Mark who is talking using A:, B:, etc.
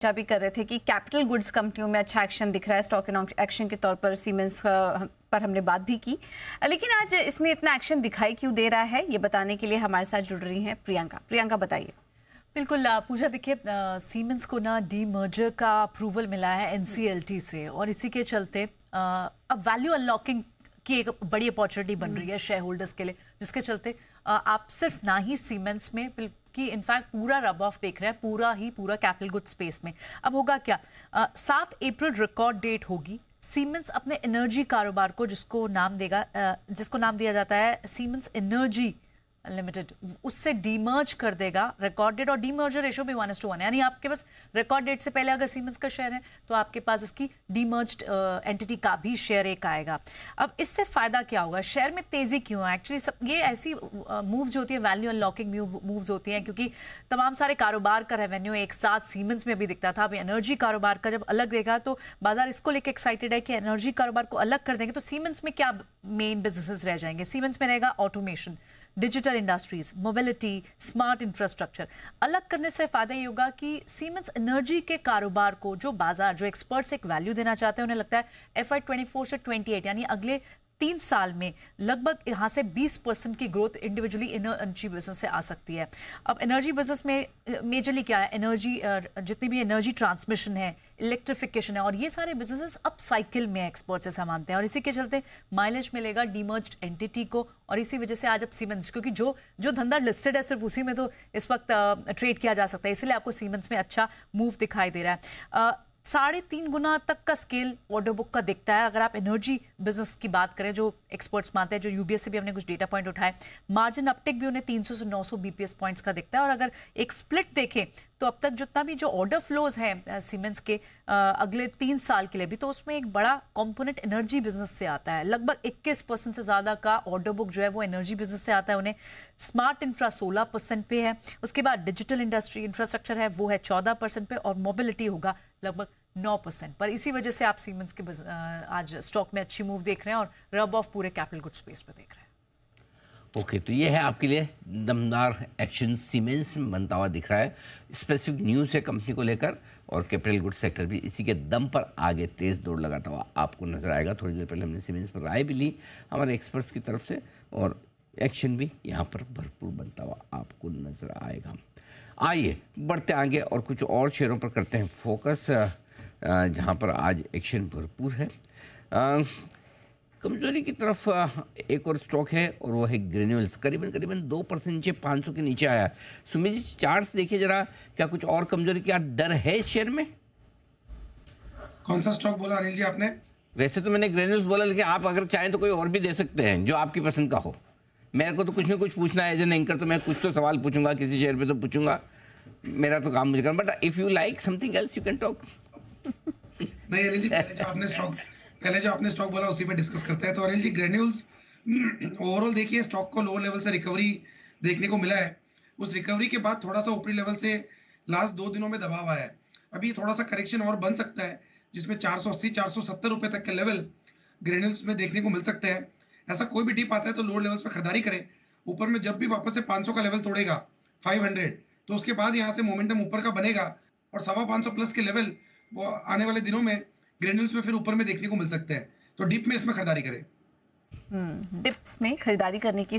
A: चर्चा भी कर रहे थे कि कैपिटल गुड्स कंपनियों में अच्छा एक्शन दिख रहा है, स्टॉक इन एक्शन के तौर पर सीमेंस पर हमने बात भी की। लेकिन आज इसमें इतना एक्शन दिखाई क्यों दे रहा है, ये बताने के लिए हमारे साथ जुड़ रही हैं प्रियंका बताइए।
B: बिल्कुल पूजा, देखिए सीमेंस को ना डी मर्जर का अप्रूवल मिला है एनसीएलटी से, और इसी के चलते अब वैल्यू अनलॉकिंग की एक बड़ी अपॉर्चुनिटी बन रही है शेयर होल्डर्स के लिए, जिसके चलते आप सिर्फ ना ही सीमेंस में कि इनफैक्ट पूरा रब ऑफ देख रहे हैं, पूरा कैपिटल गुड स्पेस में। अब होगा क्या, 7 अप्रैल रिकॉर्ड डेट होगी। सीमेंस अपने एनर्जी कारोबार को जिसको नाम दिया जाता है सीमेंस एनर्जी लिमिटेड, उससे डीमर्ज कर देगा। रिकॉर्ड डेट और डीमर्जर रेशो भी 1:1, यानी आपके पास रिकॉर्ड डेट से पहले अगर सीमेंस का शेयर है तो आपके पास इसकी डीमर्ज्ड एंटिटी का भी शेयर एक आएगा। अब इससे फायदा क्या होगा, शेयर में तेजी क्यों है? एक्चुअली सब ये ऐसी मूव्स जो होती है वैल्यू अनलॉकिंग मूव्स होती हैं, क्योंकि तमाम सारे कारोबार का रेवेन्यू एक साथ सीमेंस में भी दिखता था। अब एनर्जी कारोबार का जब अलग देखा तो बाजार इसको लेकर एक्साइटेड है कि एनर्जी कारोबार को अलग कर देंगे तो सीमेंस में क्या मेन बिजनेसेस रह जाएंगे। सीमेंस में रहेगा automation, digital industries, mobility, smart infrastructure. अलग करने से फायदा ये होगा कि सीमेंस एनर्जी के कारोबार को जो एक्सपर्ट्स एक वैल्यू देना चाहते हैं, उन्हें लगता है FY 24 से 28 यानी अगले 3 साल में लगभग यहाँ से 20% की ग्रोथ इंडिविजुअली एनर्जी बिजनेस से आ सकती है। अब एनर्जी बिजनेस में मेजरली क्या है, एनर्जी जितनी भी एनर्जी ट्रांसमिशन है, इलेक्ट्रिफिकेशन है, और ये सारे बिजनेसेस अप साइकिल में एक्सपर्ट्स ऐसा मानते हैं, और इसी के चलते माइलेज मिलेगा डीमर्ज्ड एंटिटी को। और इसी वजह से आज अब सीमेंस, क्योंकि जो धंधा लिस्टेड है सिर्फ उसी में तो इस वक्त ट्रेड किया जा सकता है, इसलिए आपको सीमेंस में अच्छा मूव दिखाई दे रहा है। 3.5 गुना तक का स्केल ऑर्डर बुक का दिखता है अगर आप एनर्जी बिजनेस की बात करें, जो एक्सपर्ट्स मानते हैं। जो यूबीएस से भी हमने कुछ डेटा पॉइंट उठाए, मार्जिन अपटेक भी उन्हें 300 से 900 बीपीएस पॉइंट्स का दिखता है। और अगर एक स्प्लिट देखें तो अब तक जितना भी जो ऑर्डर फ्लोज हैं सीमेंस के अगले 3 साल के लिए भी, तो उसमें एक बड़ा कंपोनेंट एनर्जी बिजनेस से आता है। लगभग 21% से ज्यादा का ऑर्डर बुक जो है वो एनर्जी बिजनेस से आता है उन्हें। स्मार्ट इंफ्रा 16% पे है, उसके बाद डिजिटल इंडस्ट्री इंफ्रास्ट्रक्चर है वो है 14% पे, और मोबिलिटी होगा लगभग 9% पर। इसी वजह से आप सीमेंस के आज स्टॉक में अच्छी मूव देख रहे हैं और रब ऑफ पूरे कैपिटल गुड स्पेस पे देख रहे हैं।
C: ओके, तो ये है आपके लिए दमदार एक्शन सीमेंस में बनता हुआ दिख रहा है। स्पेसिफिक न्यूज़ है कंपनी को लेकर, और कैपिटल गुड सेक्टर भी इसी के दम पर आगे तेज़ दौड़ लगाता हुआ आपको नजर आएगा। थोड़ी देर पहले हमने सीमेंस पर राय भी ली हमारे एक्सपर्ट्स की तरफ से, और एक्शन भी यहाँ पर भरपूर बनता हुआ आपको नजर आएगा। आइए बढ़ते आगे और कुछ और शेयरों पर करते हैं फोकस, जहाँ पर आज एक्शन भरपूर है। कमजोरी की तरफ एक और स्टॉक है और वो है ग्रेन्यूल्स, करीबन 2% नीचे 500 के नीचे आया। सुमित जी चार्ट्स देखिए जरा, क्या कुछ और कमजोरी क्या डर है इस शेयर में?
D: कौन सा स्टॉक बोला अनिल जी आपने?
C: वैसे तो मैंने ग्रेन्यूल्स बोला, लेकिन आप अगर चाहें तो कोई और भी दे सकते हैं जो आपकी पसंद का हो। मेरे को तो कुछ ना कुछ पूछना है एज एन एंकर, तो मैं कुछ तो सवाल पूछूंगा, किसी शेयर पे तो पूछूंगा, मेरा तो काम मुझे करना। But if you like something else you can talk.
D: नहीं अनिल जी, पहले जो आपने स्टॉक बोला उसी पे डिस्कस करते हैं। तो अनिल जी ग्रेन्यूल्स ओवरऑल देखिए, स्टॉक को लोअर लेवल से रिकवरी देखने को मिला है। उस रिकवरी के बाद थोड़ा सा ऊपरी लेवल से लास्ट 2 दिनों में दबाव आया है। अभी थोड़ा सा करेक्शन और बन सकता है, जिसमें 480-470 रुपए तक के लेवल ग्रेन्यूल्स में देखने को मिल सकते हैं। ऐसा कोई भी डिप आता है तो लोअर लेवल्स पे खरीदारी करें। ऊपर में जब भी वापस से 500 का लेवल तोड़ेगा 500, तो उसके बाद यहाँ से मोमेंटम ऊपर का बनेगा, और 550 प्लस के लेवल वो आने वाले दिनों में ग्रेन्यूल्स में फिर ऊपर में देखने को मिल सकते हैं। तो डिप में इसमें खरीदारी करें।
A: डिप्स में खरीदारी करने की